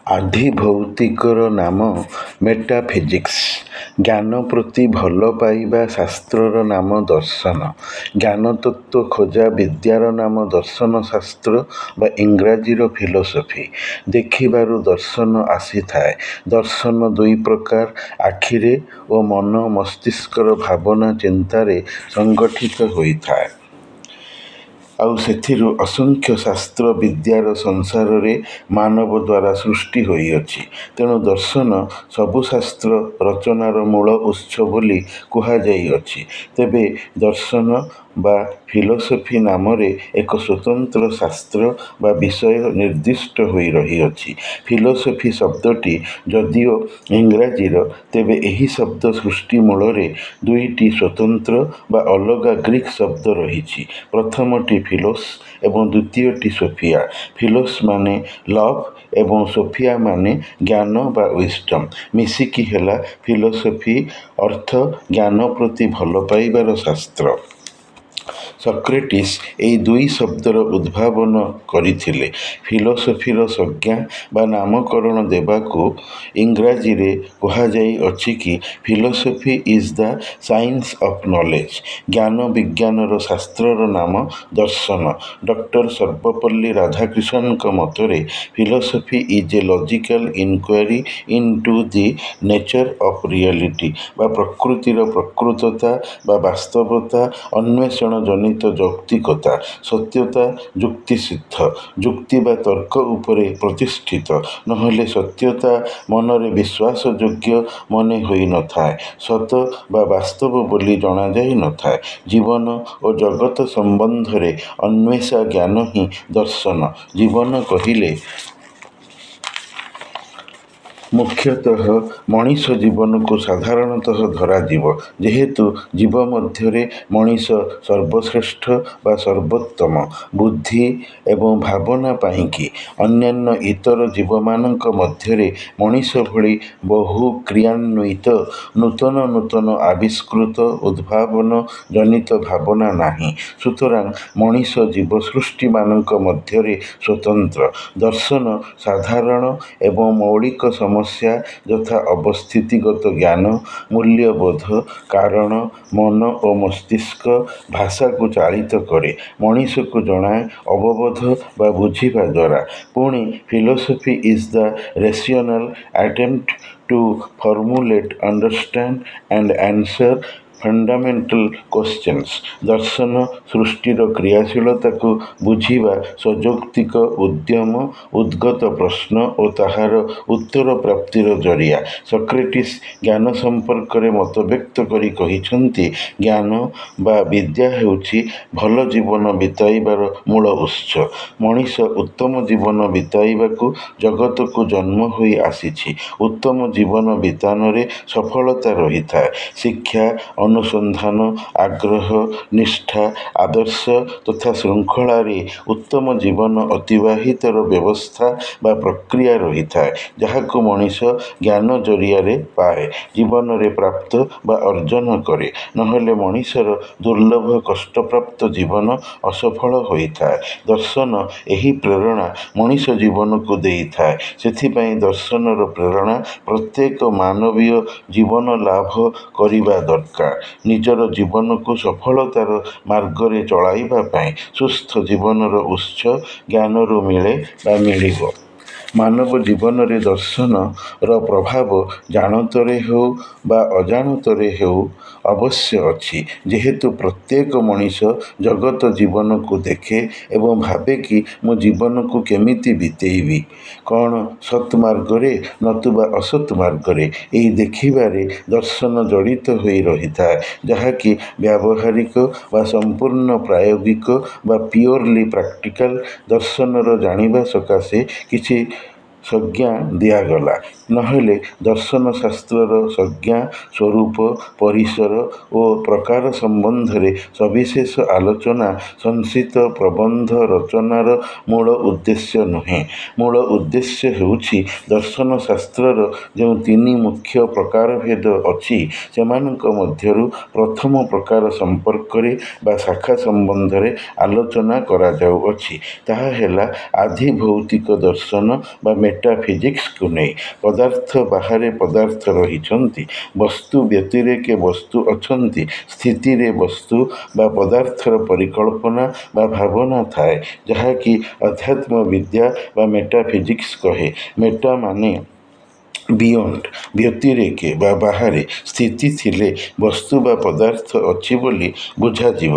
ଆଧିଭୌତିକର ନାମ ମେଟାଫିଜିକ୍ସ। ଜ୍ଞାନ ପ୍ରତି ଭଲ ପାଇବା ଶାସ୍ତ୍ରର ନାମ ଦର୍ଶନ। ଜ୍ଞାନତତ୍ତ୍ୱ ଖୋଜା ବିଦ୍ୟାର ନାମ ଦର୍ଶନଶାସ୍ତ୍ର ବା ଇଂରାଜୀର ଫିଲୋସଫି। ଦେଖିବାରୁ ଦର୍ଶନ ଆସିଥାଏ। ଦର୍ଶନ ଦୁଇ ପ୍ରକାର, ଆଖିରେ ଓ ମନ ମସ୍ତିଷ୍କର ଭାବନା ଚିନ୍ତାରେ ସଂଗଠିତ ହୋଇଥାଏ। ଆଉ ସେଥିରୁ ଅସଂଖ୍ୟ ଶାସ୍ତ୍ର ବିଦ୍ୟାର ସଂସାରରେ ମାନବ ଦ୍ୱାରା ସୃଷ୍ଟି ହୋଇଅଛି। ତେଣୁ ଦର୍ଶନ ସବୁ ଶାସ୍ତ୍ର ରଚନାର ମୂଳ ଉତ୍ସ ବୋଲି କୁହାଯାଇଅଛି। ତେବେ ଦର୍ଶନ ବା ଫିଲୋସଫି ନାମରେ ଏକ ସ୍ୱତନ୍ତ୍ର ଶାସ୍ତ୍ର ବା ବିଷୟ ନିର୍ଦ୍ଦିଷ୍ଟ ହୋଇ ରହିଅଛି। ଫିଲୋସଫି ଶବ୍ଦଟି ଯଦିଓ ଇଂରାଜୀର, ତେବେ ଏହି ଶବ୍ଦ ସୃଷ୍ଟି ମୂଳରେ ଦୁଇଟି ସ୍ୱତନ୍ତ୍ର ବା ଅଲଗା ଗ୍ରୀକ୍ ଶବ୍ଦ ରହିଛି। ପ୍ରଥମଟି ଫିଲୋସ୍ ଏବଂ ଦ୍ୱିତୀୟଟି ସୋଫିଆ। ଫିଲୋସ୍ ମାନେ ଲଭ୍ ଏବଂ ସୋଫିଆ ମାନେ ଜ୍ଞାନ ବା ୱିଜ୍‌ଡମ୍। ମିଶିକି ହେଲା ଫିଲୋସଫି, ଅର୍ଥ ଜ୍ଞାନ ପ୍ରତି ଭଲ ପାଇବାର ଶାସ୍ତ୍ର। ସକ୍ରେଟିସ୍ ଏହି ଦୁଇ ଶବ୍ଦର ଉଦ୍ଭାବନ କରିଥିଲେ। ଫିଲୋସଫିର ସଂଜ୍ଞା ବା ନାମକରଣ ଦେବାକୁ ଇଂରାଜୀରେ କୁହାଯାଇଅଛି କି philosophy is the science of knowledge. ଜ୍ଞାନ ବିଜ୍ଞାନର ଶାସ୍ତ୍ରର ନାମ ଦର୍ଶନ। ଡକ୍ଟର ସର୍ବପଲ୍ଲୀ ରାଧାକ୍ରିଷ୍ଣନଙ୍କ ମତରେ philosophy is a logical inquiry into the nature of reality ବା ପ୍ରକୃତିର ପ୍ରକୃତତା ବା ବାସ୍ତବତା ଅନ୍ୱେଷଣ ଜନିତ ଯୌକ୍ତିକତା। ସତ୍ୟତା ଯୁକ୍ତିସିଦ୍ଧ। ଯୁକ୍ତି ବା ତର୍କ ଉପରେ ପ୍ରତିଷ୍ଠିତ। ନହେଲେ ସତ୍ୟତା ମନରେ ବିଶ୍ୱାସଯୋଗ୍ୟ ମନେ ହୋଇନଥାଏ। ସତ ବା ବାସ୍ତବ ବୋଲି ଜଣାଯାଇ ନଥାଏ। ଜୀବନ ଓ ଜଗତ ସମ୍ବନ୍ଧରେ ଅନ୍ୱେଷା ଜ୍ଞାନ ହିଁ ଦର୍ଶନ। ଜୀବନ କହିଲେ ମୁଖ୍ୟତଃ ମଣିଷ ଜୀବନକୁ ସାଧାରଣତଃ ଧରାଯିବ। ଯେହେତୁ ଜୀବ ମଧ୍ୟରେ ମଣିଷ ସର୍ବଶ୍ରେଷ୍ଠ ବା ସର୍ବୋତ୍ତମ। ବୁଦ୍ଧି ଏବଂ ଭାବନା ପାଇଁକି ଅନ୍ୟାନ୍ୟ ଇତର ଜୀବମାନଙ୍କ ମଧ୍ୟରେ ମଣିଷ ଭଳି ବହୁ କ୍ରିୟାନ୍ୱିତ ନୂତନ ନୂତନ ଆବିଷ୍କୃତ ଉଦ୍ଭାବନ ଜନିତ ଭାବନା ନାହିଁ। ସୁତରାଂ ମଣିଷ ଜୀବସୃଷ୍ଟିମାନଙ୍କ ମଧ୍ୟରେ ସ୍ୱତନ୍ତ୍ର। ଦର୍ଶନ ସାଧାରଣ ଏବଂ ମୌଳିକ ସମସ୍ୟା ଯଥା ଅବସ୍ଥିତିଗତ ଜ୍ଞାନ, ମୂଲ୍ୟବୋଧ, କାରଣ, ମନ ଓ ମସ୍ତିଷ୍କ, ଭାଷାକୁ ଚାଳିତ କରେ। ମଣିଷକୁ ଜଣାଏ ଅବବୋଧ ବା ବୁଝିବା ଦ୍ୱାରା। ପୁଣି philosophy is the rational attempt to formulate, understand and answer fundamental questions. ଦର୍ଶନ ସୃଷ୍ଟିର କ୍ରିୟାଶୀଳତାକୁ ବୁଝିବା, ସଯୌକ୍ତିକ ଉଦ୍ୟମ, ଉଦ୍ଗତ ପ୍ରଶ୍ନ ଓ ତାହାର ଉତ୍ତର ପ୍ରାପ୍ତିର ଜରିଆ। ସକ୍ରେଟିସ୍ ଜ୍ଞାନ ସମ୍ପର୍କରେ ମତବ୍ୟକ୍ତ କରି କହିଛନ୍ତି, ଜ୍ଞାନ ବା ବିଦ୍ୟା ହେଉଛି ଭଲ ଜୀବନ ବିତାଇବାର ମୂଳ ଉତ୍ସ। ମଣିଷ ଉତ୍ତମ ଜୀବନ ବିତାଇବାକୁ ଜଗତକୁ ଜନ୍ମ ହୋଇ ଆସିଛି। ଉତ୍ତମ ଜୀବନ ବିତାନରେ ସଫଳତା ରହିଥାଏ। ଶିକ୍ଷା, ଅନୁସନ୍ଧାନ, ଆଗ୍ରହ, ନିଷ୍ଠା, ଆଦର୍ଶ ତଥା ଶୃଙ୍ଖଳାରେ ଉତ୍ତମ ଜୀବନ ଅତିବାହିତର ବ୍ୟବସ୍ଥା ବା ପ୍ରକ୍ରିୟା ରହିଥାଏ, ଯାହାକୁ ମଣିଷ ଜ୍ଞାନ ଜରିଆରେ ପାଏ, ଜୀବନରେ ପ୍ରାପ୍ତ ବା ଅର୍ଜନ କରେ। ନହେଲେ ମଣିଷର ଦୁର୍ଲଭ କଷ୍ଟପ୍ରାପ୍ତ ଜୀବନ ଅସଫଳ ହୋଇଥାଏ। ଦର୍ଶନ ଏହି ପ୍ରେରଣା ମଣିଷ ଜୀବନକୁ ଦେଇଥାଏ। ସେଥିପାଇଁ ଦର୍ଶନର ପ୍ରେରଣା ପ୍ରତ୍ୟେକ ମାନବୀୟ ଜୀବନ ଲାଭ କରିବା ଦରକାର। ନିଜର ଜୀବନକୁ ସଫଳତାର ମାର୍ଗରେ ଚଳାଇବା ପାଇଁ ସୁସ୍ଥ ଜୀବନର ଉତ୍ସ ଜ୍ଞାନରୁ ମିଳେ ବା ମିଳିବ। ମାନବ ଜୀବନରେ ଦର୍ଶନର ପ୍ରଭାବ ଜାଣତରେ ହେଉ ବା ଅଜାଣତରେ ହେଉ ଅବଶ୍ୟ ଅଛି। ଯେହେତୁ ପ୍ରତ୍ୟେକ ମଣିଷ ଜଗତ ଜୀବନକୁ ଦେଖେ ଏବଂ ଭାବେ କି ମୁଁ ଜୀବନକୁ କେମିତି ବିତେଇବି, କ'ଣ ସତ୍ ମାର୍ଗରେ ନତୁବା ଅସତ୍ ମାର୍ଗରେ, ଏହି ଦେଖିବାରେ ଦର୍ଶନ ଜଡ଼ିତ ହୋଇ ରହିଥାଏ, ଯାହାକି ବ୍ୟାବହାରିକ ବା ସମ୍ପୂର୍ଣ୍ଣ ପ୍ରାୟୋଗିକ ବା ପିଓରଲି ପ୍ରାକ୍ଟିକାଲ। ଦର୍ଶନର ଜାଣିବା ସକାଶେ କିଛି ସଂଜ୍ଞା ଦିଆଗଲା। ନହେଲେ ଦର୍ଶନଶାସ୍ତ୍ରର ସଂଜ୍ଞା, ସ୍ୱରୂପ, ପରିସର ଓ ପ୍ରକାର ସମ୍ବନ୍ଧରେ ସବିଶେଷ ଆଲୋଚନା ସଂସିତ ପ୍ରବନ୍ଧ ରଚନାର ମୂଳ ଉଦ୍ଦେଶ୍ୟ ନୁହେଁ। ମୂଳ ଉଦ୍ଦେଶ୍ୟ ହେଉଛି ଦର୍ଶନଶାସ୍ତ୍ରର ଯେଉଁ ତିନି ମୁଖ୍ୟ ପ୍ରକାରଭେଦ ଅଛି, ସେମାନଙ୍କ ମଧ୍ୟରୁ ପ୍ରଥମ ପ୍ରକାର ସମ୍ପର୍କରେ ବା ଶାଖା ସମ୍ବନ୍ଧରେ ଆଲୋଚନା କରାଯାଉଅଛି। ତାହା ହେଲା ଆଧିଭୌତିକ ଦର୍ଶନ ବା ମେଟାଫିଜିକ୍ସକୁ ନେଇ। ପଦାର୍ଥ ବାହାରେ ପଦାର୍ଥ ରହିଛନ୍ତି, ବସ୍ତୁ ବ୍ୟତିରେକେ ବସ୍ତୁ ଅଛନ୍ତି। ସ୍ଥିତିରେ ବସ୍ତୁ ବା ପଦାର୍ଥର ପରିକଳ୍ପନା ବା ଭାବନା ଥାଏ, ଯାହାକି ଅଧ୍ୟାତ୍ମ ବିଦ୍ୟା ବା ମେଟାଫିଜିକ୍ସ କହେ। ମେଟା ମାନେ ବିୟଣ୍ଡ, ବ୍ୟତିରେକେ ବା ବାହାରେ। ସ୍ଥିତି ଥିଲେ ବସ୍ତୁ ବା ପଦାର୍ଥ ଅଛି ବୋଲି ବୁଝାଯିବ।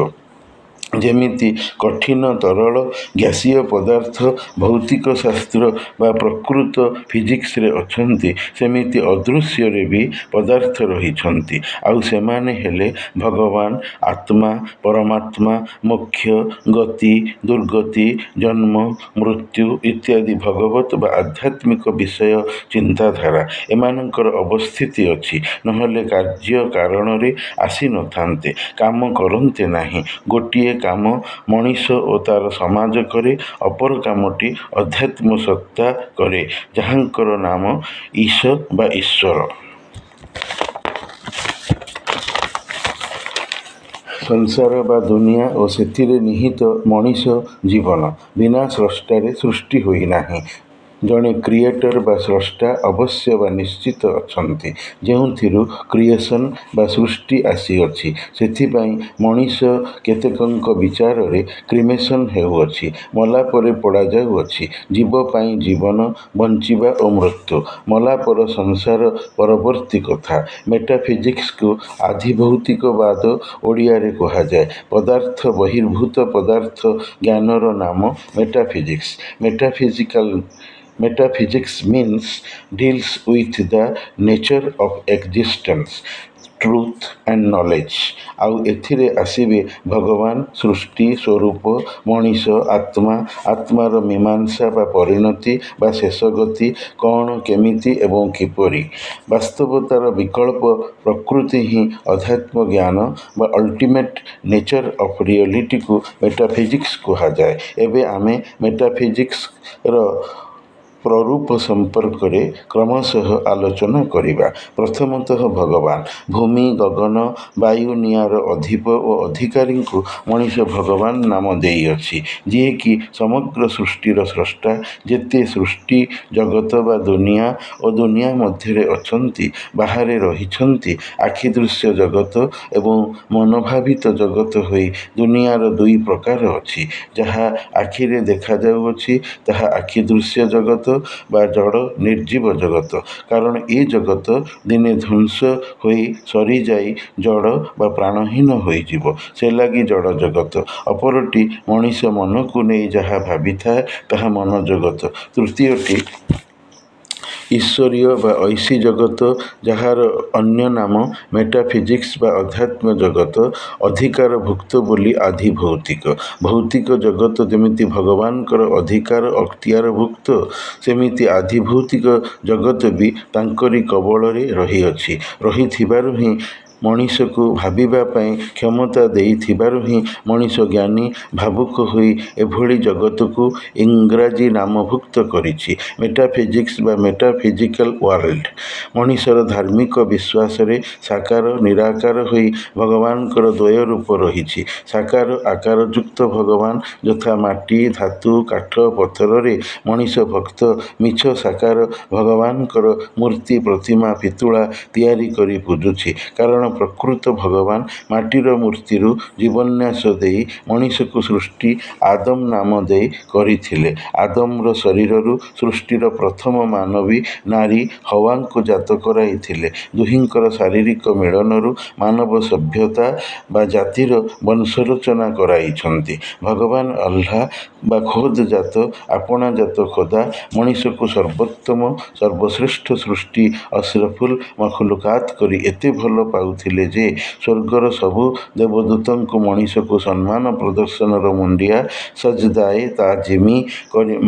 ଯେମିତି କଠିନ, ତରଳ, ଗ୍ୟାସୀୟ ପଦାର୍ଥ ଭୌତିକ ଶାସ୍ତ୍ର ବା ପ୍ରକୃତ ଫିଜିକ୍ସରେ ଅଛନ୍ତି, ସେମିତି ଅଦୃଶ୍ୟରେ ବି ପଦାର୍ଥ ରହିଛନ୍ତି। ଆଉ ସେମାନେ ହେଲେ ଭଗବାନ, ଆତ୍ମା, ପରମାତ୍ମା, ମୋକ୍ଷ, ଗତି, ଦୁର୍ଗତି, ଜନ୍ମ, ମୃତ୍ୟୁ ଇତ୍ୟାଦି ଭଗବତ ବା ଆଧ୍ୟାତ୍ମିକ ବିଷୟ ଚିନ୍ତାଧାରା। ଏମାନଙ୍କର ଅବସ୍ଥିତି ଅଛି, ନହେଲେ କାର୍ଯ୍ୟ କାରଣରେ ଆସିନଥାନ୍ତେ, କାମ କରନ୍ତେ ନାହିଁ। ଗୋଟିଏ କାମ ମଣିଷ ଓ ତାର ସମାଜ କରେ, ଅପର କାମଟି ଅଧ୍ୟାତ୍ମ ସତ୍ତା କରେ, ଯାହାଙ୍କର ନାମ ଈଶ ବା ଈଶ୍ୱର। ସଂସାର ବା ଦୁନିଆ ଓ ସେଥିରେ ନିହିତ ମଣିଷ ଜୀବନ ବିନା ସ୍ରଷ୍ଟାରେ ସୃଷ୍ଟି ହୋଇନାହିଁ। ଜଣେ କ୍ରିଏଟର ବା ସ୍ରଷ୍ଟା ଅବଶ୍ୟ ବା ନିଶ୍ଚିତ ଅଛନ୍ତି, ଯେଉଁଥିରୁ କ୍ରିଏସନ୍ ବା ସୃଷ୍ଟି ଆସିଅଛି। ସେଥିପାଇଁ ମଣିଷ କେତେକଙ୍କ ବିଚାରରେ କ୍ରିମେସନ୍ ହେଉଅଛି, ମଲାପରେ ପୋଡ଼ାଯାଉଅଛି। ଜୀବ ପାଇଁ ଜୀବନ, ବଞ୍ଚିବା ଓ ମୃତ୍ୟୁ, ମଲାପର ସଂସାର ପରବର୍ତ୍ତୀ କଥା। ମେଟାଫିଜିକ୍ସକୁ ଆଧିଭୌତିକବାଦ ଓଡ଼ିଆରେ କୁହାଯାଏ। ପଦାର୍ଥ ବହିର୍ଭୂତ ପଦାର୍ଥ ଜ୍ଞାନର ନାମ ମେଟାଫିଜିକ୍ସ। Metaphysics means deals with the nature of existence, truth and knowledge। ଆଉ ଏଥିରେ ଆସିବେ ଭଗବାନ, ସୃଷ୍ଟି, ସ୍ୱରୂପ, ମଣିଷ, ଆତ୍ମା, ଆତ୍ମାର ମୀମାଂସା ବା ପରିଣତି ବା ଶେଷଗତି, କ'ଣ, କେମିତି ଏବଂ କିପରି। ବାସ୍ତବତାର ବିକଳ୍ପ ପ୍ରକୃତି ହିଁ ଅଧ୍ୟାତ୍ମ ଜ୍ଞାନ ବା ଅଲ୍ଟିମେଟ୍ ନେଚର ଅଫ୍ ରିଅଲିଟିକୁ ମେଟାଫିଜିକ୍ସ କୁହାଯାଏ। ଏବେ ଆମେ ମେଟାଫିଜିକ୍ସର ପ୍ରରୂପ ସମ୍ପର୍କରେ କ୍ରମଶଃ ଆଲୋଚନା କରିବା। ପ୍ରଥମତଃ ଭଗବାନ। ଭୂମି, ଗଗନ, ବାୟୁ, ନିଆଁର ଅଧିପ ଓ ଅଧିକାରୀଙ୍କୁ ମଣିଷ ଭଗବାନ ନାମ ଦେଇଅଛି, ଯିଏକି ସମଗ୍ର ସୃଷ୍ଟିର ସ୍ରଷ୍ଟା। ଯେତେ ସୃଷ୍ଟି ଜଗତ ବା ଦୁନିଆ ଓ ଦୁନିଆ ମଧ୍ୟରେ ଅଛନ୍ତି, ବାହାରେ ରହିଛନ୍ତି, ଆଖିଦୃଶ୍ୟ ଜଗତ ଏବଂ ମନୋଭାବିତ ଜଗତ ହୋଇ ଦୁନିଆର ଦୁଇ ପ୍ରକାର ଅଛି। ଯାହା ଆଖିରେ ଦେଖାଯାଉଅଛି, ତାହା ଆଖିଦୃଶ୍ୟ ଜଗତ ବା ଜଡ଼ ନିର୍ଜୀବ ଜଗତ। କାରଣ ଏ ଜଗତ ଦିନେ ଧ୍ୱଂସ ହୋଇ ସରିଯାଇ ଜଡ଼ ବା ପ୍ରାଣହୀନ ହୋଇଯିବ, ସେ ଲାଗି ଜଡ଼ ଜଗତ। ଅପରଟି ମଣିଷ ମନକୁ ନେଇ ଯାହା ଭାବିଥାଏ, ତାହା ମନ ଜଗତ। ତୃତୀୟଟି ଈଶ୍ୱରୀୟ ବା ଐଶୀ ଜଗତ, ଯାହାର ଅନ୍ୟ ନାମ ମେଟାଫିଜିକ୍ସ ବା ଅଧ୍ୟାତ୍ମ ଜଗତ। ଅଧିକାରଭୁକ୍ତ ବୋଲି ଆଧିଭୌତିକ। ଭୌତିକ ଜଗତ ଯେମିତି ଭଗବାନଙ୍କର ଅଧିକାର ଅକ୍ତିଆରଭୁକ୍ତ, ସେମିତି ଆଧିଭୌତିକ ଜଗତ ବି ତାଙ୍କରି କବଳରେ ରହିଅଛି। ରହିଥିବାରୁ ହିଁ ମଣିଷକୁ ଭାବିବା ପାଇଁ କ୍ଷମତା ଦେଇଥିବାରୁ ହିଁ ମଣିଷ ଜ୍ଞାନୀ, ଭାବୁକ ହୋଇ ଏଭଳି ଜଗତକୁ ଇଂରାଜୀ ନାମଭୁକ୍ତ କରିଛି ମେଟାଫିଜିକ୍ସ ବା ମେଟାଫିଜିକାଲ ୱାର୍ଲଡ। ମଣିଷର ଧାର୍ମିକ ବିଶ୍ୱାସରେ ସାକାର ନିରାକାର ହୋଇ ଭଗବାନଙ୍କର ଦ୍ୱୟ ରୂପ ରହିଛି। ସାକାର ଆକାରଯୁକ୍ତ ଭଗବାନ, ଯଥା ମାଟି, ଧାତୁ, କାଠ, ପଥରରେ ମଣିଷ ଭକ୍ତ ମିଛ ସାକାର ଭଗବାନଙ୍କର ମୂର୍ତ୍ତି, ପ୍ରତିମା, ପିତୁଳା ତିଆରି କରି ପୂଜୁଛି। କାରଣ ପ୍ରକୃତ ଭଗବାନ ମାଟିର ମୂର୍ତ୍ତିରୁ ଜୀବନ୍ୟାସ ଦେଇ ମଣିଷକୁ ସୃଷ୍ଟି ଆଦମ ନାମ ଦେଇ କରିଥିଲେ। ଆଦମର ଶରୀରରୁ ସୃଷ୍ଟିର ପ୍ରଥମ ମାନବୀ ନାରୀ ହୱାଙ୍କୁ ଜାତ କରାଇଥିଲେ। ଦୁହିଁଙ୍କର ଶାରୀରିକ ମିଳନରୁ ମାନବ ସଭ୍ୟତା ବା ଜାତିର ବଂଶରଚନା କରାଇଛନ୍ତି। ଭଗବାନ ଅଲ୍ଲାହ ବା ଖୋଦ୍ ଜାତ, ଆପଣା ଜାତ ଖୋଦା ମଣିଷକୁ ସର୍ବୋତ୍ତମ ସର୍ବଶ୍ରେଷ୍ଠ ସୃଷ୍ଟି ଅଶରଫୁଲ ମଖଲୁକାତ କରି ଏତେ ଭଲ ପାଉଥିଲେ ଯେ ସ୍ୱର୍ଗର ସବୁ ଦେବଦୂତଙ୍କୁ ମଣିଷକୁ ସମ୍ମାନ ପ୍ରଦର୍ଶନର ମୁଣ୍ଡିଆ ସଜଦାଏ ତାଜିମି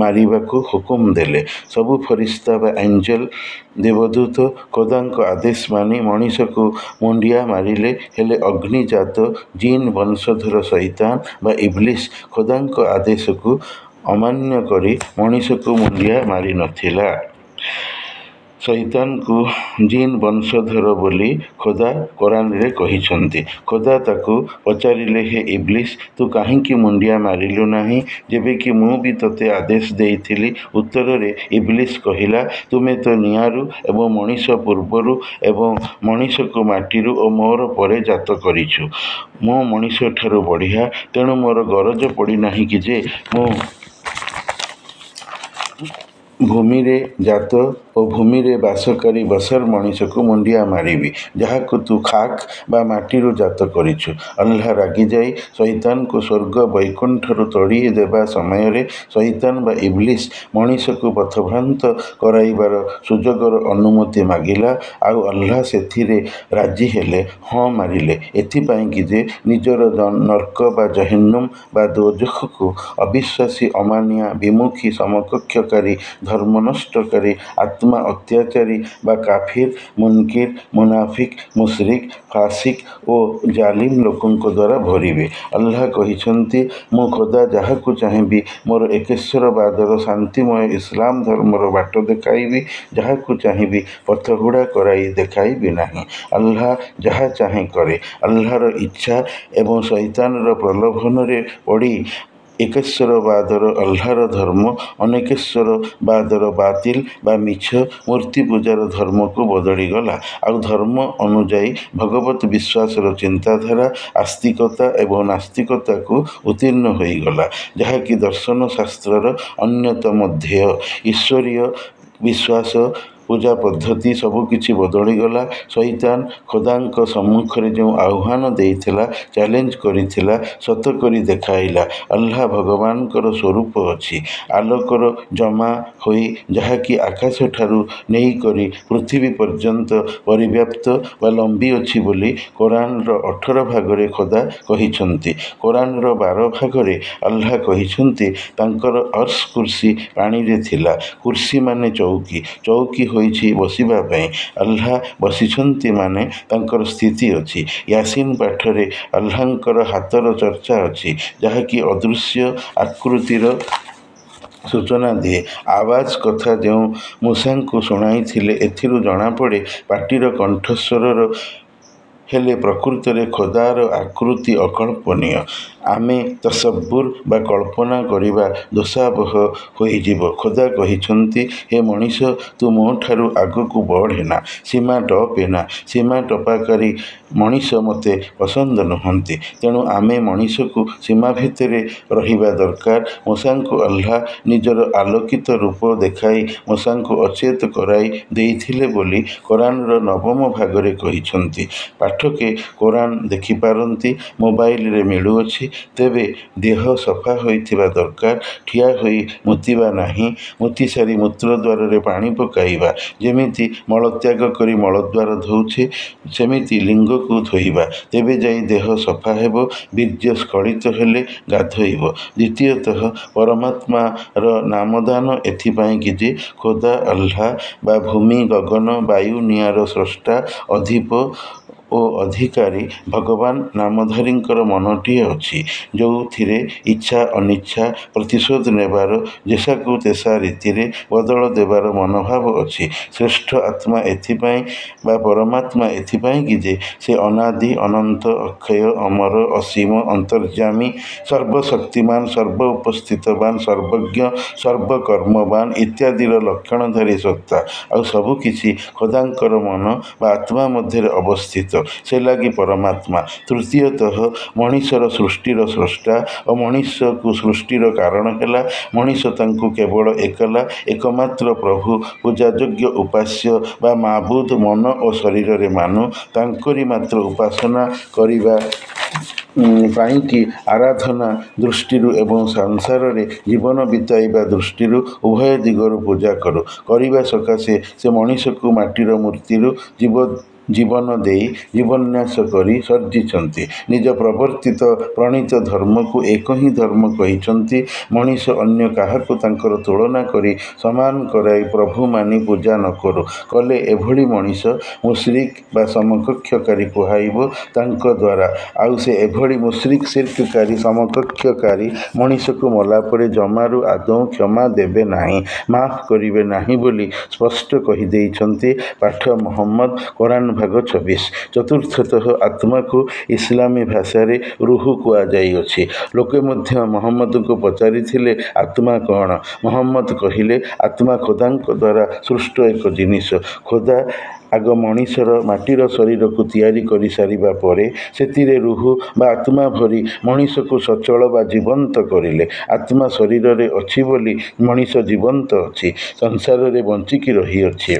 ମାରିବାକୁ ହୁକୁମ ଦେଲେ। ସବୁ ଫରିସ୍ତା ବା ଏଞ୍ଜେଲ, ଦେବଦୂତ ଖୋଦାଙ୍କ ଆଦେଶ ମାନି ମଣିଷକୁ ମୁଣ୍ଡିଆ ମାରିଲେ, ହେଲେ ଅଗ୍ନିଜାତ ଜିନ୍ ବଂଶଧର ଶଇତାନ ବା ଇବ୍ଲିସ ଖୋଦାଙ୍କ ଆଦେଶକୁ ଅମାନ୍ୟ କରି ମଣିଷକୁ ମୁଣ୍ଡିଆ ମାରିନଥିଲା। ଶୈତାନକୁ ଜିନ୍ ବଂଶଧର ବୋଲି ଖୋଦା କୋରାନରେ କହିଛନ୍ତି। ଖୋଦା ତାକୁ ପଚାରିଲେ, ହେ ଇବ୍ଲିସ୍, ତୁ କାହିଁକି ମୁଣ୍ଡିଆ ମାରିଲୁ ନାହିଁ ଯେବେକି ମୁଁ ବି ତୋତେ ଆଦେଶ ଦେଇଥିଲି? ଉତ୍ତରରେ ଇବ୍ଲିସ୍ କହିଲା, ତୁମେ ତ ନିଆଁରୁ ଏବଂ ମଣିଷ ପୂର୍ବରୁ ଏବଂ ମଣିଷକୁ ମାଟିରୁ ଓ ମୋର ପରେ ଜାତ କରିଛୁ। ମୁଁ ମଣିଷଠାରୁ ବଢ଼ିଆ, ତେଣୁ ମୋର ଗରଜ ପଡ଼ିନାହିଁ କି ଯେ ମୁଁ ଭୂମିରେ ଜାତ ଓ ଭୂମିରେ ବାସକାରୀ ବସର ମଣିଷକୁ ମୁଣ୍ଡିଆ ମାରିବି, ଯାହାକୁ ତୁ ଖାକ୍ ବା ମାଟିରୁ ଜାତ କରିଛୁ। ଆଲ୍ଲାହ ରାଗିଯାଇ ଶୈତାନକୁ ସ୍ୱର୍ଗ ବୈକୁଣ୍ଠରୁ ତଡ଼ିଏ ଦେବା ସମୟରେ ଶୈତାନ ବା ଇବ୍ଲିସ୍ ମଣିଷକୁ ପଥଭ୍ରାନ୍ତ କରାଇବାର ସୁଯୋଗର ଅନୁମତି ମାଗିଲା, ଆଉ ଆଲ୍ଲାହ ସେଥିରେ ରାଜି ହେଲେ, ହଁ ମାରିଲେ, ଏଥିପାଇଁ କି ଯେ ନିଜର ନର୍କ ବା ଜହନ୍ନମ ବା ଦୋଜଖକୁ ଅବିଶ୍ୱାସୀ, ଅମାନିଆ, ବିମୁଖୀ, ସମକକ୍ଷକାରୀ, ଧର୍ମ ନଷ୍ଟକାରୀ, ଆତ୍ମା ଅତ୍ୟାଚାରୀ ବା କାଫିର, ମୁନକିର, ମୁନାଫିକ, ମୁଶରିକ, ଫାସିକ ଓ ଜାଲିମ ଲୋକଙ୍କ ଦ୍ୱାରା ଭରିବେ। ଆଲ୍ଲାହ କହିଛନ୍ତି, ମୁଁ ଖୋଦା ଯାହାକୁ ଚାହିଁବି ମୋର ଏକେଶ୍ୱରବାଦର ଶାନ୍ତିମୟ ଇସଲାମ ଧର୍ମର ବାଟ ଦେଖାଇବି, ଯାହାକୁ ଚାହିଁବି ପଥହୁଡ଼ା କରାଇ ଦେଖାଇବି ନାହିଁ। ଆଲ୍ଲାହ ଯାହା ଚାହେଁ କରେ। ଆଲ୍ଲାହର ଇଚ୍ଛା ଏବଂ ଶୈତାନର ପ୍ରଲୋଭନରେ ପଡ଼ି ଏକେଶ୍ୱରବାଦର ଆଲ୍ଲାହର ଧର୍ମ ଅନେକେଶ୍ୱରବାଦର ବାତିଲ ବା ମିଛ ମୂର୍ତ୍ତି ପୂଜାର ଧର୍ମକୁ ବଦଳିଗଲା, ଆଉ ଧର୍ମ ଅନୁଯାୟୀ ଭଗବତ ବିଶ୍ୱାସର ଚିନ୍ତାଧାରା, ଆସ୍ତିକତା ଏବଂ ନାସ୍ତିକତାକୁ ଉତ୍ତୀର୍ଣ୍ଣ ହୋଇଗଲା, ଯାହାକି ଦର୍ଶନ ଶାସ୍ତ୍ରର ଅନ୍ୟତମ ଧ୍ୟେୟ। ଈଶ୍ୱରୀୟ ବିଶ୍ୱାସ, ପୂଜା ପଦ୍ଧତି ସବୁକିଛି ବଦଳିଗଲା। ଶୈତାନ ଖୋଦାଙ୍କ ସମ୍ମୁଖରେ ଯେଉଁ ଆହ୍ୱାନ ଦେଇଥିଲା, ଚ୍ୟାଲେଞ୍ଜ କରିଥିଲା, ସତ କରି ଦେଖାଇଲା। ଆଲ୍ଲାହ ଭଗବାନଙ୍କର ସ୍ୱରୂପ ଅଛି, ଆଲୋକର ଜମା ହୋଇ, ଯାହାକି ଆକାଶଠାରୁ ନେଇକରି ପୃଥିବୀ ପର୍ଯ୍ୟନ୍ତ ପରିବ୍ୟାପ୍ତ ବା ଲମ୍ବିଅଛି ବୋଲି କୋରାନର 18 ଭାଗରେ ଖୋଦା କହିଛନ୍ତି। କୋରାନର 12 ଭାଗରେ ଆଲ୍ଲାହ କହିଛନ୍ତି, ତାଙ୍କର ଅର୍ଶ କୁର୍ସୀ ପାଣିରେ ଥିଲା। କୁର୍ସୀ ମାନେ ଚୌକି, ଚୌକି ହୋଇଛି ବସିବା ପାଇଁ। ଆଲ୍ଲାହ ବସିଛନ୍ତି ମାନେ ତାଙ୍କର ସ୍ଥିତି ଅଛି। ୟାସିନ ପାଠରେ ଆଲ୍ଲାହଙ୍କର ହାତର ଚର୍ଚ୍ଚା ଅଛି, ଯାହାକି ଅଦୃଶ୍ୟ ଆକୃତିର ସୂଚନା ଦିଏ। ଆୱାଜ କଥା ଯେଉଁ ମୂସାଙ୍କୁ ଶୁଣାଇଥିଲେ, ଏଥିରୁ ଜଣାପଡ଼େ ପାଟିର କଣ୍ଠସ୍ୱରର, ହେଲେ ପ୍ରକୃତରେ ଖୋଦାର ଆକୃତି ଅକଳ୍ପନୀୟ। ଆମେ ତସବ୍ବୁର ବା କଳ୍ପନା କରିବା ଦୋଷାବହ ହୋଇଯିବ। ଖୋଦା କହିଛନ୍ତି, ହେ ମଣିଷ, ତୁ ମୋଠାରୁ ଆଗକୁ ବଢ଼େନା, ସୀମା ଟପେନା। ସୀମା ଟପାକାରୀ ମଣିଷ ମୋତେ ପସନ୍ଦ ନୁହନ୍ତି। ତେଣୁ ଆମେ ମଣିଷକୁ ସୀମା ଭିତରେ ରହିବା ଦରକାର। ମୂସାଙ୍କୁ ଆଲ୍ଲାହ ନିଜର ଆଲୋକିତ ରୂପ ଦେଖାଇ ମୂସାଙ୍କୁ ଅଚେତ କରାଇ ଦେଇଥିଲେ ବୋଲି କୋରାନର 9 ଭାଗରେ କହିଛନ୍ତି। ପାଠକେ କୋରାନ ଦେଖିପାରନ୍ତି, ମୋବାଇଲରେ ମିଳୁଅଛି, ତେବେ ଦେହ ସଫା ହୋଇଥିବା ଦରକାର। ଠିଆ ହୋଇ ମୁତିବା ନାହିଁ। ମୁତିସାରି ମୂତ୍ରଦ୍ୱାରରେ ପାଣି ପକାଇବା। ଯେମିତି ମଳତ୍ୟାଗ କରି ମଳଦ୍ୱାର ଧୋଉଛେ, ସେମିତି ଲିଙ୍ଗକୁ ଧୋଇବା, ତେବେ ଯାଇ ଦେହ ସଫା ହେବ। ବୀର୍ଯ୍ୟ ସ୍ଖଳିତ ହେଲେ ଗାଧୋଇବ। ଦ୍ୱିତୀୟତଃ ପରମାତ୍ମାର ନାମଦାନ ଏଥିପାଇଁ କି ଯେ ଖୋଦା ଆଲ୍ଲାହ ବା ଭୂମି, ଗଗନ, ବାୟୁ, ନିଆଁର ସ୍ରଷ୍ଟା, ଅଧିପ ଓ ଅଧିକାରୀ ଭଗବାନ ନାମଧାରୀଙ୍କର ମନଟିଏ ଅଛି, ଯେଉଁଥିରେ ଇଚ୍ଛା ଅନିଚ୍ଛା, ପ୍ରତିଶୋଧ ନେବାର, ଯେସାକୁ ତେସା ରୀତିରେ ବଦଳ ଦେବାର ମନୋଭାବ ଅଛି। ଶ୍ରେଷ୍ଠ ଆତ୍ମା ଏଥିପାଇଁ ବା ପରମାତ୍ମା ଏଥିପାଇଁ କି ଯେ ସେ ଅନାଦି, ଅନନ୍ତ, ଅକ୍ଷୟ, ଅମର, ଅସୀମ, ଅନ୍ତର୍ଯ୍ୟାମୀ, ସର୍ବଶକ୍ତିମାନ, ସର୍ବ ଉପସ୍ଥିତବାନ, ସର୍ବଜ୍ଞ, ସର୍ବକର୍ମବାନ ଇତ୍ୟାଦିର ଲକ୍ଷଣଧାରୀ ସତ୍ତା। ଆଉ ସବୁକିଛି ଖୋଦାଙ୍କର ମନ ବା ଆତ୍ମା ମଧ୍ୟରେ ଅବସ୍ଥିତ, ସେ ଲାଗି ପରମାତ୍ମା। ତୃତୀୟତଃ ମଣିଷର ସୃଷ୍ଟିର ସ୍ରଷ୍ଟା ଓ ମଣିଷକୁ ସୃଷ୍ଟିର କାରଣ ହେଲା। ମଣିଷ ତାଙ୍କୁ କେବଳ ଏକଲା, ଏକମାତ୍ର ପ୍ରଭୁ, ପୂଜାଯୋଗ୍ୟ, ଉପାସ୍ୟ ବା ମାବୁଦ ମନ ଓ ଶରୀରରେ ମାନୁ। ତାଙ୍କରି ମାତ୍ର ଉପାସନା କରିବା ପାଇଁକି ଆରାଧନା ଦୃଷ୍ଟିରୁ ଏବଂ ସଂସାରରେ ଜୀବନ ବିତାଇବା ଦୃଷ୍ଟିରୁ ଉଭୟ ଦିଗରୁ ପୂଜା କରୁ। କରିବା ସକାଶେ ସେ ମଣିଷକୁ ମାଟିର ମୂର୍ତ୍ତିରୁ, ଜୀବ ଜୀବନ ଦେଇ ଜୀବନ୍ୟାସ କରି ସର୍ଜିଛନ୍ତି। ନିଜ ପ୍ରବର୍ତ୍ତିତ ପ୍ରଣୀତ ଧର୍ମକୁ ଏକ ହିଁ ଧର୍ମ କହିଛନ୍ତି। ମଣିଷ ଅନ୍ୟ କାହାକୁ ତାଙ୍କର ତୁଳନା କରି ସମାନ କରାଇ ପ୍ରଭୁ ମାନି ପୂଜା ନ କରୁ। କଲେ ଏଭଳି ମଣିଷ ମୁଶ୍ରିକ୍ ବା ସମକକ୍ଷକାରୀ କୁହାଇବ ତାଙ୍କ ଦ୍ୱାରା। ଆଉ ସେ ଏଭଳି ମୁଶ୍ରିକ୍ ଶିର୍କକାରୀ ସମକକ୍ଷକାରୀ ମଣିଷକୁ ମଲାପରେ ଜମାରୁ ଆଦୌ କ୍ଷମା ଦେବେ ନାହିଁ, ମାଫ କରିବେ ନାହିଁ ବୋଲି ସ୍ପଷ୍ଟ କହିଦେଇଛନ୍ତି। ପାଠ ମହମ୍ମଦ କୋରାନ ଭାଗ 26। ଚତୁର୍ଥତଃ ଆତ୍ମାକୁ ଇସଲାମୀ ଭାଷାରେ ରୁହ କୁହାଯାଇଅଛି। ଲୋକେ ମଧ୍ୟ ମହମ୍ମଦଙ୍କୁ ପଚାରିଥିଲେ ଆତ୍ମା କ'ଣ? ମହମ୍ମଦ କହିଲେ ଆତ୍ମା ଖୋଦାଙ୍କ ଦ୍ୱାରା ସୃଷ୍ଟ ଏକ ଜିନିଷ। ଖୋଦା ଆଗ ମଣିଷର ମାଟିର ଶରୀରକୁ ତିଆରି କରିସାରିବା ପରେ ସେଥିରେ ରୁହ ବା ଆତ୍ମା ଭରି ମଣିଷକୁ ସଚଳ ବା ଜୀବନ୍ତ କରିଲେ। ଆତ୍ମା ଶରୀରରେ ଅଛି ବୋଲି ମଣିଷ ଜୀବନ୍ତ ଅଛି, ସଂସାରରେ ବଞ୍ଚିକି ରହିଅଛି।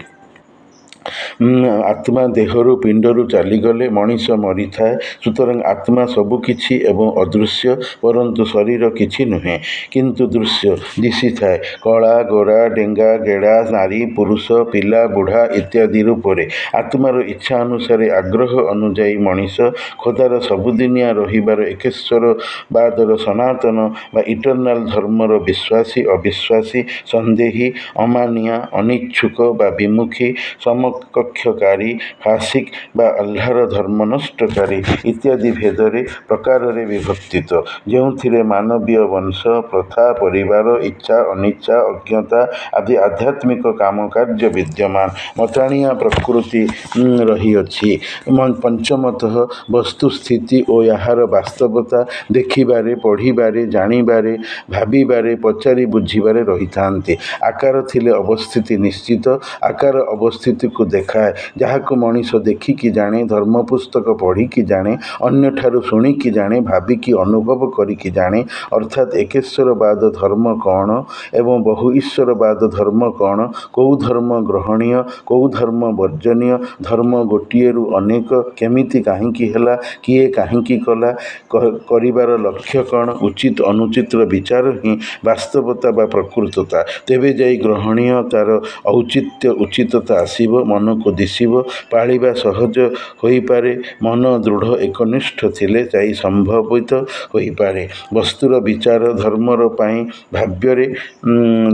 ଆତ୍ମା ଦେହରୁ ପିଣ୍ଡରୁ ଚାଲିଗଲେ ମଣିଷ ମରିଥାଏ। ସୁତରାଂ ଆତ୍ମା ସବୁକିଛି ଏବଂ ଅଦୃଶ୍ୟ, ପରନ୍ତୁ ଶରୀର କିଛି ନୁହେଁ, କିନ୍ତୁ ଦୃଶ୍ୟ, ଦିଶିଥାଏ। କଳା, ଗୋରା, ଡେଙ୍ଗା, ଗେଡ଼ା, ନାରୀ, ପୁରୁଷ, ପିଲା, ବୁଢ଼ା ଇତ୍ୟାଦି ରୂପରେ। ଆତ୍ମାର ଇଚ୍ଛା ଅନୁସାରେ ଆଗ୍ରହ ଅନୁଯାୟୀ ମଣିଷ ଖୋଦାର ସବୁଦିନିଆ ରହିବାର ଏକେଶ୍ୱରବାଦର ସନାତନ ବା ଇଟର୍ନାଲ ଧର୍ମର ବିଶ୍ୱାସୀ, ଅବିଶ୍ୱାସୀ, ସନ୍ଦେହୀ, ଅମାନିଆ, ଅନିଚ୍ଛୁକ ବା ବିମୁଖୀ, ସମକକ୍ଷକାରୀ, ଫାସିକ୍ ବା ଆଲ୍ଲାହର ଧର୍ମ ନଷ୍ଟକାରୀ ଇତ୍ୟାଦି ଭେଦରେ ପ୍ରକାରରେ ବିଭକ୍ତିତ। ଯେଉଁଥିରେ ମାନବୀୟ ବଂଶ, ପ୍ରଥା, ପରିବାର, ଇଚ୍ଛା, ଅନିଚ୍ଛା, ଅଜ୍ଞତା ଆଦି ଆଧ୍ୟାତ୍ମିକ କାମକାର୍ଯ୍ୟ ବିଦ୍ୟମାନ। ମତାଣିଆ ପ୍ରକୃତି ରହିଅଛି। ପଞ୍ଚମତଃ ବସ୍ତୁସ୍ଥିତି ଓ ଏହାର ବାସ୍ତବତା ଦେଖିବାରେ, ପଢ଼ିବାରେ, ଜାଣିବାରେ, ଭାବିବାରେ, ପଚାରି ବୁଝିବାରେ ରହିଥାନ୍ତି। ଆକାର ଥିଲେ ଅବସ୍ଥିତି ନିଶ୍ଚିତ। ଆକାର ଅବସ୍ଥିତିକୁ ଦେଖାଏ। ଯାହାକୁ ମଣିଷ ଦେଖିକି ଜାଣେ, ଧର୍ମପୁସ୍ତକ ପଢ଼ିକି ଜାଣେ, ଅନ୍ୟଠାରୁ ଶୁଣିକି ଜାଣେ, ଭାବିକି ଅନୁଭବ କରିକି ଜାଣେ। ଅର୍ଥାତ୍ ଏକେଶ୍ୱରବାଦ ଧର୍ମ କ'ଣ ଏବଂ ବହୁ ଈଶ୍ୱରବାଦ ଧର୍ମ କ'ଣ, କୋଉ ଧର୍ମ ଗ୍ରହଣୀୟ, କୋଉ ଧର୍ମ ବର୍ଜନୀୟ, ଧର୍ମ ଗୋଟିଏରୁ ଅନେକ କେମିତି କାହିଁକି ହେଲା, କିଏ କାହିଁକି କଲା, କରିବାର ଲକ୍ଷ୍ୟ କ'ଣ, ଉଚିତ ଅନୁଚିତର ବିଚାର ହିଁ ବାସ୍ତବତା ବା ପ୍ରକୃତତା। ତେବେ ଯାଇ ଗ୍ରହଣୀୟତାର ଔଚିତ୍ୟ ଉଚିତତା ଆସିବ, ମନକୁ ଦିଶିବ, ପାଳିବା ସହଜ ହୋଇପାରେ। ମନ ଦୃଢ଼ ଏକନିଷ୍ଠ ଥିଲେ ଯାଇ ସମ୍ଭବିତ ହୋଇପାରେ। ବସ୍ତୁର ବିଚାର ଧର୍ମର ପାଇଁ ଭାବ୍ୟରେ,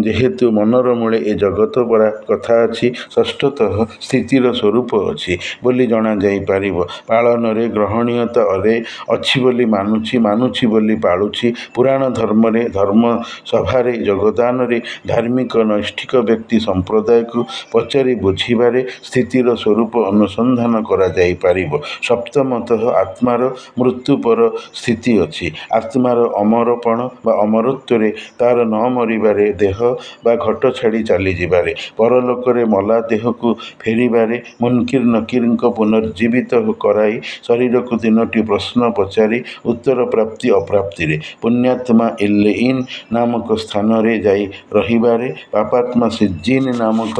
ଯେହେତୁ ମନର ମୂଳେ ଏ ଜଗତ ପରା କଥା ଅଛି। ଷଷ୍ଠତଃ ସ୍ଥିତିର ସ୍ୱରୂପ ଅଛି ବୋଲି ଜଣାଯାଇପାରିବ। ପାଳନରେ ଗ୍ରହଣୀୟତାରେ ଅଛି ବୋଲି ମାନୁଛି, ମାନୁଛି ବୋଲି ପାଳୁଛି। ପୁରାଣ ଧର୍ମରେ, ଧର୍ମସଭାରେ, ଯୋଗଦାନରେ, ଧାର୍ମିକ ନୈଷ୍ଠିକ ବ୍ୟକ୍ତି ସମ୍ପ୍ରଦାୟକୁ ପଚାରି ବୁଝିବାରେ ସ୍ଥିତିର ସ୍ୱରୂପ ଅନୁସନ୍ଧାନ କରାଯାଇପାରିବ। ସପ୍ତମତଃ ଆତ୍ମାର ମୃତ୍ୟୁପର ସ୍ଥିତି ଅଛି। ଆତ୍ମାର ଅମରପଣ ବା ଅମରତ୍ୱରେ, ତାର ନ ମରିବାରେ, ଦେହ ବା ଘଟ ଛାଡ଼ି ଚାଲିଯିବାରେ, ପରଲୋକରେ ମଲା ଦେହକୁ ଫେରିବାରେ, ମୁନକିର ନକିରଙ୍କ ପୁନର୍ଜୀବିତ କରାଇ ଶରୀରକୁ ତିନୋଟି ପ୍ରଶ୍ନ ପଚାରି ଉତ୍ତର ପ୍ରାପ୍ତି ଅପ୍ରାପ୍ତିରେ, ପୁଣ୍ୟାତ୍ମା ଇଲ୍ଲୀନ ନାମକ ସ୍ଥାନରେ ଯାଇ ରହିବାରେ, ପାପାତ୍ମା ସିଜ୍ଜିନ ନାମକ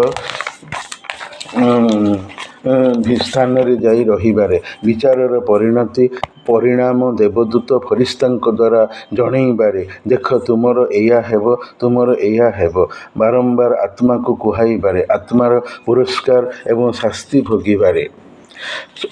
ସ୍ଥାନରେ ଯାଇ ରହିବାରେ, ବିଚାରର ପରିଣାମ ଦେବଦୂତ ଫରିସ୍ତାଙ୍କ ଦ୍ୱାରା ଜଣେଇବାରେ, ଦେଖ ତୁମର ଏଇଆ ହେବ, ତୁମର ଏଇଆ ହେବ, ବାରମ୍ବାର ଆତ୍ମାକୁ କୁହାଇବାରେ, ଆତ୍ମାର ପୁରସ୍କାର ଏବଂ ଶାସ୍ତି ଭୋଗିବାରେ।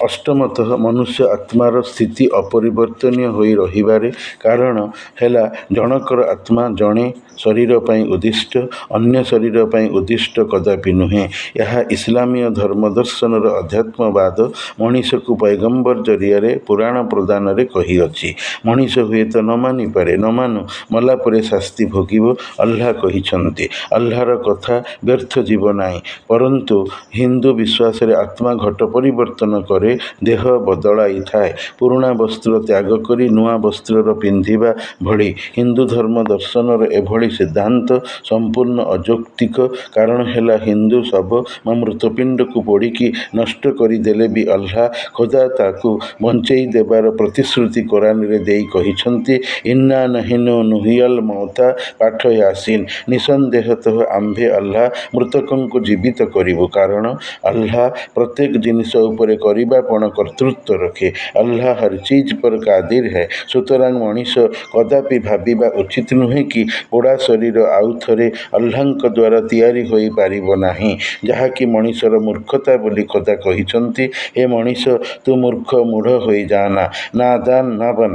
ଅଷ୍ଟମତଃ ମନୁଷ୍ୟ ଆତ୍ମାର ସ୍ଥିତି ଅପରିବର୍ତ୍ତନୀୟ ହୋଇ ରହିବାରେ। କାରଣ ହେଲା ଜଣକର ଆତ୍ମା ଜଣେ ଶରୀର ପାଇଁ ଉଦ୍ଦିଷ୍ଟ, ଅନ୍ୟ ଶରୀର ପାଇଁ ଉଦ୍ଦିଷ୍ଟ କଦାପି ନୁହେଁ। ଏହା ଇସଲାମୀୟ ଧର୍ମ ଦର୍ଶନର ଅଧ୍ୟାତ୍ମବାଦ ମଣିଷକୁ ପୈଗମ୍ବର ଜରିଆରେ ପୁରାଣ ପ୍ରଦାନରେ କହିଅଛି। ମଣିଷ ହୁଏତ ନ ମାନିପାରେ, ନ ମାନୁ, ମଲାପରେ ଶାସ୍ତି ଭୋଗିବ। ଆଲ୍ଲାହ କହିଛନ୍ତି, ଆଲ୍ଲାହର କଥା ବ୍ୟର୍ଥ ଯିବ ନାହିଁ। ପରନ୍ତୁ ହିନ୍ଦୁ ବିଶ୍ୱାସରେ ଆତ୍ମା ଘଟ ପରିବର୍ତ୍ତନ କରେ, ଦେହ ବଦଳାଇଥାଏ। ପୁରୁଣା ବସ୍ତ୍ର ତ୍ୟାଗ କରି ନୂଆ ବସ୍ତ୍ରର ପିନ୍ଧିବା ଭଳି ହିନ୍ଦୁ ଧର୍ମ ଦର୍ଶନର ଏଭଳି ସିଦ୍ଧାନ୍ତ ସମ୍ପୂର୍ଣ୍ଣ ଅଯୌକ୍ତିକ। କାରଣ ହେଲା ହିନ୍ଦୁ ଶବ ବା ମୃତପିଣ୍ଡକୁ ପୋଡ଼ିକି ନଷ୍ଟ କରିଦେଲେ ବି ଆଲ୍ଲାହ ଖୋଦା ତାକୁ ବଞ୍ଚେଇ ଦେବାର ପ୍ରତିଶ୍ରୁତି କୋରାନରେ ଦେଇ କହିଛନ୍ତି, ଇନ୍ନା ନହ୍ନୁ ନୁହ୍ୟିଲ୍ ମୌତା, ପାଠ ୟାସିନ। ନିଃସନ୍ଦେହତଃ ଆମ୍ଭେ ଆଲ୍ଲାହ ମୃତକଙ୍କୁ ଜୀବିତ କରିବୁ। କାରଣ ଆଲ୍ଲାହ ପ୍ରତ୍ୟେକ ଜିନିଷ ଉପରେ ଉପରେ କରିବାପଣ କର୍ତ୍ତୃତ୍ୱ ରଖେ। ଆଲ୍ଲାହ ହର ଚିଜ ପର କାଦିର ହେ। ସୁତରାଂ ମଣିଷ କଦାପି ଭାବିବା ଉଚିତ ନୁହେଁ କି ପୋଡ଼ା ଶରୀର ଆଉ ଥରେ ଆଲ୍ଲାହଙ୍କ ଦ୍ୱାରା ତିଆରି ହୋଇପାରିବ ନାହିଁ, ଯାହାକି ମଣିଷର ମୂର୍ଖତା ବୋଲି ଖୋଦା କହିଛନ୍ତି। ହେ ମଣିଷ, ତୁ ମୂର୍ଖ ମୂଢ଼ ହୋଇଯାଆନା। ନାଦାନ ନାବନ।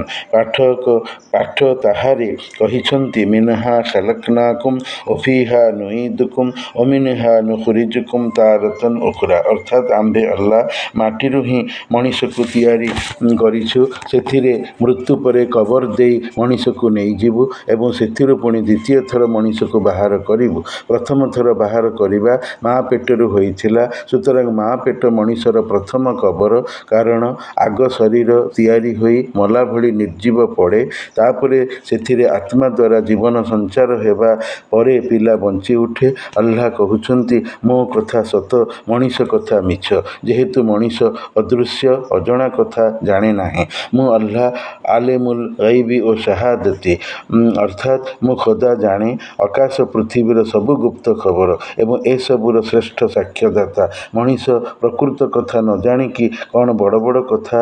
ପାଠ ତାହାରେ କହିଛନ୍ତି ମିନହା ଖାଲକନାକୁମ୍ ଓଫିହା ନୁଇଦୁକୁମ୍ ଓମିନହା ନୁଖରିଜୁକୁମ୍ ତାରତନ ଉଖରା। ଅର୍ଥାତ୍ ଆମ୍ଭେ ଆଲ୍ଲାହ ମାଟିରୁ ହିଁ ମଣିଷକୁ ତିଆରି କରିଛୁ, ସେଥିରେ ମୃତ୍ୟୁ ପରେ କବର ଦେଇ ମଣିଷକୁ ନେଇଯିବୁ ଏବଂ ସେଥିରୁ ପୁଣି ଦ୍ୱିତୀୟ ଥର ମଣିଷକୁ ବାହାର କରିବୁ। ପ୍ରଥମ ଥର ବାହାର କରିବା ମା ପେଟରୁ ହୋଇଥିଲା। ସୁତରାଂ ମା ପେଟ ମଣିଷର ପ୍ରଥମ କବର, କାରଣ ଆଗ ଶରୀର ତିଆରି ହୋଇ ମଲା ଭଳି ନିର୍ଜୀବ ପଡ଼େ, ତାପରେ ସେଥିରେ ଆତ୍ମା ଦ୍ୱାରା ଜୀବନ ସଞ୍ଚାର ହେବା ପରେ ପିଲା ବଞ୍ଚି ଉଠେ। ଆଲ୍ଲାହ କହୁଛନ୍ତି, ମୋ କଥା ସତ, ମଣିଷ କଥା ମିଛ, ଯେହେତୁ ମଣିଷ ଅଦୃଶ୍ୟ ଅଜଣା କଥା ଜାଣେ ନାହିଁ। ମୁଁ ଆଲ୍ଲାହ ଆଲେମୁଲ ଗୈବି ଓ ଶାହାଦତି, ଅର୍ଥାତ୍ ମୁଁ ଖୋଦା ଜାଣେ ଆକାଶ ପୃଥିବୀର ସବୁ ଗୁପ୍ତ ଖବର ଏବଂ ଏସବୁର ଶ୍ରେଷ୍ଠ ସାକ୍ଷ୍ୟଦାତା। ମଣିଷ ପ୍ରକୃତ କଥା ନ ଜାଣିକି କ'ଣ ବଡ଼ ବଡ଼ କଥା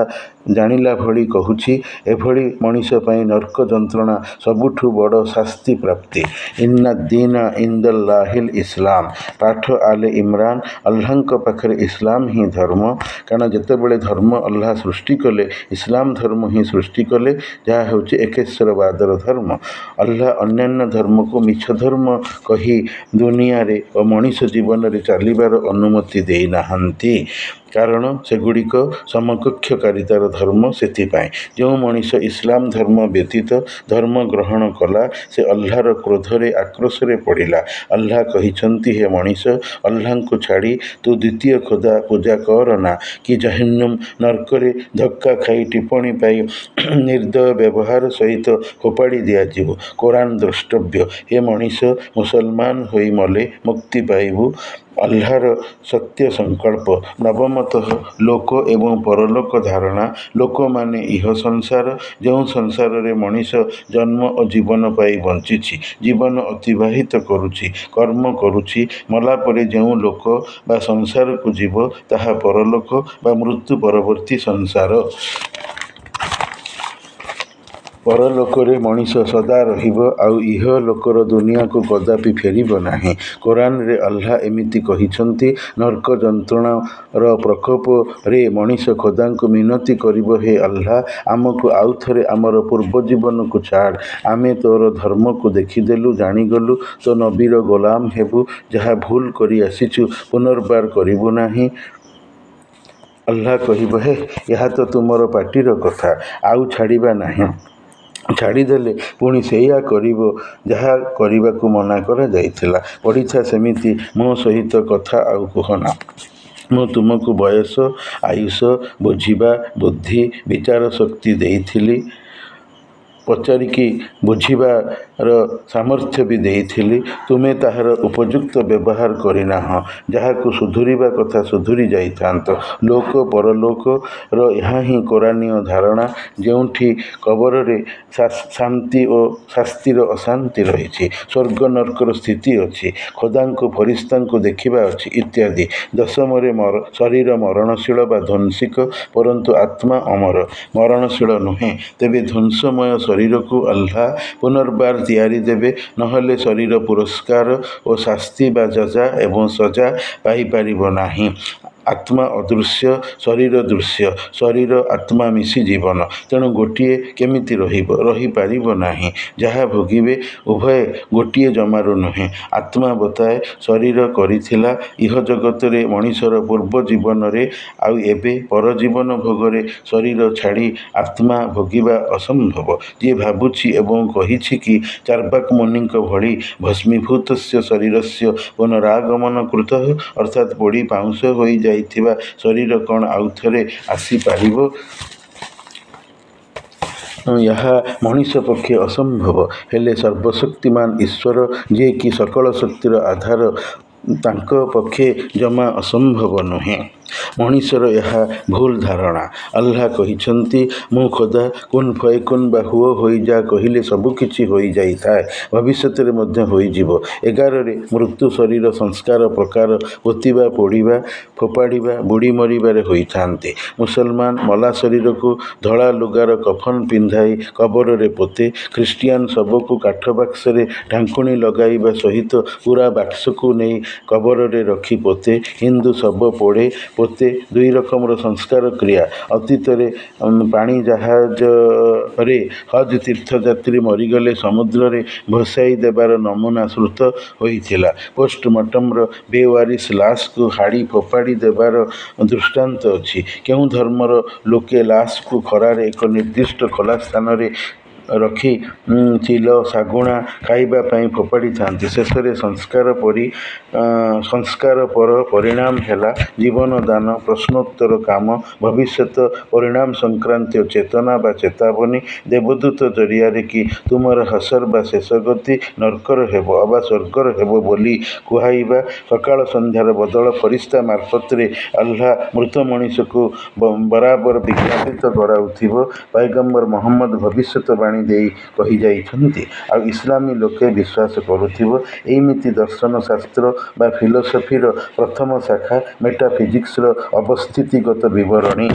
ଜାଣିଲା ଭଳି କହୁଛି। ଏଭଳି ମଣିଷ ପାଇଁ ନର୍କ ଯନ୍ତ୍ରଣା ସବୁଠୁ ବଡ଼ ଶାସ୍ତି ପ୍ରାପ୍ତି। ଇନ୍ନା ଦୀନା ଇନ୍ଦାଲ୍ଲାହିଲ୍ ଇସଲାମ। ପାଠ ଆଲେ ଇମ୍ରାନ। ଆଲ୍ଲାହଙ୍କ ପାଖରେ ଇସଲାମ ହିଁ ଧର୍ମ, କାରଣ ଯେତେବେଳେ ଧର୍ମ ଆଲ୍ଲାହ ସୃଷ୍ଟି କଲେ, ଇସଲାମ ଧର୍ମ ହିଁ ସୃଷ୍ଟି କଲେ, ଯାହା ହେଉଛି ଏକେଶ୍ୱରବାଦର ଧର୍ମ। ଆଲ୍ଲାହ ଅନ୍ୟାନ୍ୟ ଧର୍ମକୁ ମିଛ ଧର୍ମ କହି ଦୁନିଆରେ ଓ ମଣିଷ ଜୀବନରେ ଚାଲିବାର ଅନୁମତି ଦେଇନାହାନ୍ତି, କାରଣ ସେଗୁଡ଼ିକ ସମକକ୍ଷକାରିତାର ଧର୍ମ। ସେଥିପାଇଁ ଯେଉଁ ମଣିଷ ଇସଲାମ ଧର୍ମ ବ୍ୟତୀତ ଧର୍ମ ଗ୍ରହଣ କଲା, ସେ ଆଲ୍ଲାହର କ୍ରୋଧରେ ଆକ୍ରୋଶରେ ପଡ଼ିଲା। ଆଲ୍ଲାହ କହିଛନ୍ତି, ହେ ମଣିଷ, ଆଲ୍ଲାହଙ୍କୁ ଛାଡ଼ି ତୁ ଦ୍ୱିତୀୟ ଖୋଦା ପୂଜା କରନା, କି ଜହନ୍ନମ ନର୍କରେ ଧକ୍କା ଖାଇ ଟିପଣି ପାଇ ନିର୍ଦ୍ଦୟ ବ୍ୟବହାର ସହିତ ଫୋପାଡ଼ି ଦିଆଯିବ। କୋରାନ ଦ୍ରଷ୍ଟବ୍ୟ। ହେ ମଣିଷ, ମୁସଲମାନ ହୋଇ ମଲେ ମୁକ୍ତି ପାଇବୁ। ଆଲ୍ଲାହର ସତ୍ୟ ସଂକଳ୍ପ। ନବମତଃ ଲୋକ ଏବଂ ପରଲୋକ ଧାରଣା। ଲୋକ ମାନେ ଇହ ସଂସାର, ଯେଉଁ ସଂସାରରେ ମଣିଷ ଜନ୍ମ ଓ ଜୀବନ ପାଇ ବଞ୍ଚିଛି, ଜୀବନ ଅତିବାହିତ କରୁଛି, କର୍ମ କରୁଛି। ମଲା ପରେ ଯେଉଁ ଲୋକ ବା ସଂସାରକୁ ଯିବ, ତାହା ପରଲୋକ ବା ମୃତ୍ୟୁ ପରବର୍ତ୍ତୀ ସଂସାର। ପରଲୋକରେ ମଣିଷ ସଦା ରହିବ, ଆଉ ଇହ ଲୋକର ଦୁନିଆକୁ କଦାପି ଫେରିବ ନାହିଁ। କୋରାନରେ ଆଲ୍ଲାହ ଏମିତି କହିଛନ୍ତି, ନର୍କ ଯନ୍ତ୍ରଣାର ପ୍ରକୋପରେ ମଣିଷ ଖୋଦାଙ୍କୁ ମିନତି କରିବ, ହେ ଆଲ୍ଲାହ, ଆମକୁ ଆଉ ଥରେ ଆମର ପୂର୍ବ ଜୀବନକୁ ଛାଡ଼। ଆମେ ତୋର ଧର୍ମକୁ ଦେଖିଦେଲୁ, ଜାଣିଗଲୁ, ତୋ ନବୀର ଗୋଲାମ ହେବୁ। ଯାହା ଭୁଲ କରି ଆସିଛୁ ପୁନର୍ବାର କରିବୁ ନାହିଁ। ଆଲ୍ଲାହ କହିବ, ହେ, ଏହା ତ ତୁମର ପାଟିର କଥା, ଆଉ ଛାଡ଼ିବା ନାହିଁ। ଛାଡ଼ିଦେଲେ ପୁଣି ସେଇଆ କରିବ ଯାହା କରିବାକୁ ମନା କରାଯାଇଥିଲା। ପଡ଼ିଥା ସେମିତି। ମୋ ସହିତ କଥା ଆଉ କୁହନା। ମୁଁ ତୁମକୁ ବୟସ, ଆୟୁଷ, ବୁଝିବା, ବୁଦ୍ଧି, ବିଚାର ଶକ୍ତି ଦେଇଥିଲି, ପଚାରିକି ବୁଝିବାର ସାମର୍ଥ୍ୟ ବି ଦେଇଥିଲି। ତୁମେ ତାହାର ଉପଯୁକ୍ତ ବ୍ୟବହାର କରିନାହଁ। ଯାହାକୁ ସୁଧୁରିବା କଥା ସୁଧୁରି ଯାଇଥାନ୍ତ। ଲୋକ ପରଲୋକର ଏହା ହିଁ କୋରାନୀୟ ଧାରଣା, ଯେଉଁଠି କବରରେ ଶାନ୍ତି ଓ ଶାସ୍ତିର ଅଶାନ୍ତି ରହିଛି, ସ୍ୱର୍ଗ ନର୍କର ସ୍ଥିତି ଅଛି, ଖୋଦାଙ୍କୁ ଫରିସ୍ତାଙ୍କୁ ଦେଖିବା ଅଛି ଇତ୍ୟାଦି। ଦଶମରେ ଶରୀର ମରଣଶୀଳ ବା ଧ୍ୱଂସିକ, ପରନ୍ତୁ ଆତ୍ମା ଅମର, ମରଣଶୀଳ ନୁହେଁ। ତେବେ ଧ୍ୱଂସମୟ ଶରୀରକୁ ଆଲ୍ଲାହ ପୁନର୍ବାର ତିଆରି ଦେବେ, ନହେଲେ ଶରୀର ପୁରସ୍କାର ଓ ଶାସ୍ତି ବା ଜଜା ଏବଂ ସଜା ପାଇପାରିବ ନାହିଁ। ଆତ୍ମା ଅଦୃଶ୍ୟ, ଶରୀର ଦୃଶ୍ୟ। ଶରୀର ଆତ୍ମା ମିଶି ଜୀବନ, ତେଣୁ ଗୋଟିଏ କେମିତି ରହିବ? ରହିପାରିବ ନାହିଁ। ଯାହା ଭୋଗିବେ ଉଭୟ ଗୋଟିଏ ଜମାରୁ ନୁହେଁ। ଆତ୍ମା ବତାଏ, ଶରୀର କରିଥିଲା ଇହ ଜଗତରେ ମଣିଷର ପୂର୍ବ ଜୀବନରେ, ଆଉ ଏବେ ପରଜୀବନ ଭୋଗରେ ଶରୀର ଛାଡ଼ି ଆତ୍ମା ଭୋଗିବା ଅସମ୍ଭବ। ଯିଏ ଭାବୁଛି ଏବଂ କହିଛି କି ଚାର୍ବାକ ମୁନିଙ୍କ ଭଳି ଭସ୍ମୀଭୂତସ୍ୟ ଶରୀରସ୍ୟ ପୁନରାଗମନ କୃତଃ, ଅର୍ଥାତ୍ ପୋଡ଼ି ପାଉଁଶ ହୋଇଯାଇଥିବା ଶରୀର କ'ଣ ଆଉ ଥରେ ଆସିପାରିବ? ଏହା ମଣିଷ ପକ୍ଷେ ଅସମ୍ଭବ। ହେଲେ ସର୍ବଶକ୍ତିମାନ ଈଶ୍ୱର, ଯିଏକି ସକଳ ଶକ୍ତିର ଆଧାର, ତାଙ୍କ ପକ୍ଷେ ଜମା ଅସମ୍ଭବ ନୁହେଁ। ମଣିଷର ଏହା ଭୁଲ ଧାରଣା। ଆଲ୍ଲାହ କହିଛନ୍ତି, ମୁଁ ଖୋଦା, କୁନ୍ ଫୟକୁନ୍ ବା ହୁଅ ହୋଇଯା କହିଲେ ସବୁକିଛି ହୋଇଯାଇଥାଏ, ଭବିଷ୍ୟତରେ ମଧ୍ୟ ହୋଇଯିବ। 11ରେ ମୃତ୍ୟୁ ଶରୀର ସଂସ୍କାର ପ୍ରକାର ପୋତିବା, ପୋଡ଼ିବା, ଫୋପାଡ଼ିବା, ବୁଡ଼ି ମରିବାରେ ହୋଇଥାନ୍ତି। ମୁସଲମାନ ମଲା ଶରୀରକୁ ଧଳା ଲୁଗାର କଫନ ପିନ୍ଧାଇ କବରରେ ପୋତେ। ଖ୍ରୀଷ୍ଟିଆନ ଶବକୁ କାଠ ବାକ୍ସରେ ଢାଙ୍କୁଣୀ ଲଗାଇବା ସହିତ ପୂରା ବାକ୍ସକୁ ନେଇ କବରରେ ରଖି ପୋତେ। ହିନ୍ଦୁ ଶବ ପୋଡ଼େ, ପୋତେ। ଦୁଇ ରକମର ସଂସ୍କାର କ୍ରିୟା। ଅତୀତରେ ପାଣି ଜାହାଜରେ ହଜ୍ ତୀର୍ଥଯାତ୍ରୀ ମରିଗଲେ ସମୁଦ୍ରରେ ଭସାଇ ଦେବାର ନମୁନା ସୃତ ହୋଇଥିଲା। ପୋଷ୍ଟମର୍ଟମର ବେୱାରିସ୍ ଲାଶକୁ ହାଡ଼ି ଫୋପାଡ଼ି ଦେବାର ଦୃଷ୍ଟାନ୍ତ ଅଛି। କେଉଁ ଧର୍ମର ଲୋକେ ଲାଶକୁ ଖରାରେ ଏକ ନିର୍ଦ୍ଦିଷ୍ଟ ଖୋଲା ସ୍ଥାନରେ ରଖି ଚିଲ ଶାଗୁଣା ଖାଇବା ପାଇଁ ଫୋପାଡ଼ିଥାନ୍ତି। ଶେଷରେ ସଂସ୍କାର ପର ପରିଣାମ ହେଲା ଜୀବନଦାନ, ପ୍ରଶ୍ନୋତ୍ତର କାମ, ଭବିଷ୍ୟତ ପରିଣାମ ସଂକ୍ରାନ୍ତୀୟ ଚେତନା ବା ଚେତାବନୀ, ଦେବଦୂତ ଜରିଆରେ କି ତୁମର ହସର ବା ଶେଷ ଗତି ନରକର ହେବ ଅବା ସ୍ୱର୍ଗର ହେବ ବୋଲି କୁହାଇବା, ସକାଳ ସନ୍ଧ୍ୟାର ବଦଳ ଫରିସ୍ତା ମାର୍ଫତରେ ଆଲ୍ଲାହ ମୃତ ମଣିଷକୁ ବରାବର ବିଜ୍ଞାପିତ କରାଉଥିବ। ପୈଗମ୍ବର ମହମ୍ମଦ ଭବିଷ୍ୟତବାଣୀ ଦେଇ କହିଯାଇଛନ୍ତି, ଆଉ ଇସଲାମୀ ଲୋକେ ବିଶ୍ୱାସ କରୁଥିବ। ଏଇମିତି ଦର୍ଶନ ଶାସ୍ତ୍ର ବା ଫିଲୋସଫିର ପ୍ରଥମ ଶାଖା ମେଟାଫିଜିକ୍ସର ଅବସ୍ଥିତିଗତ ବିବରଣୀ।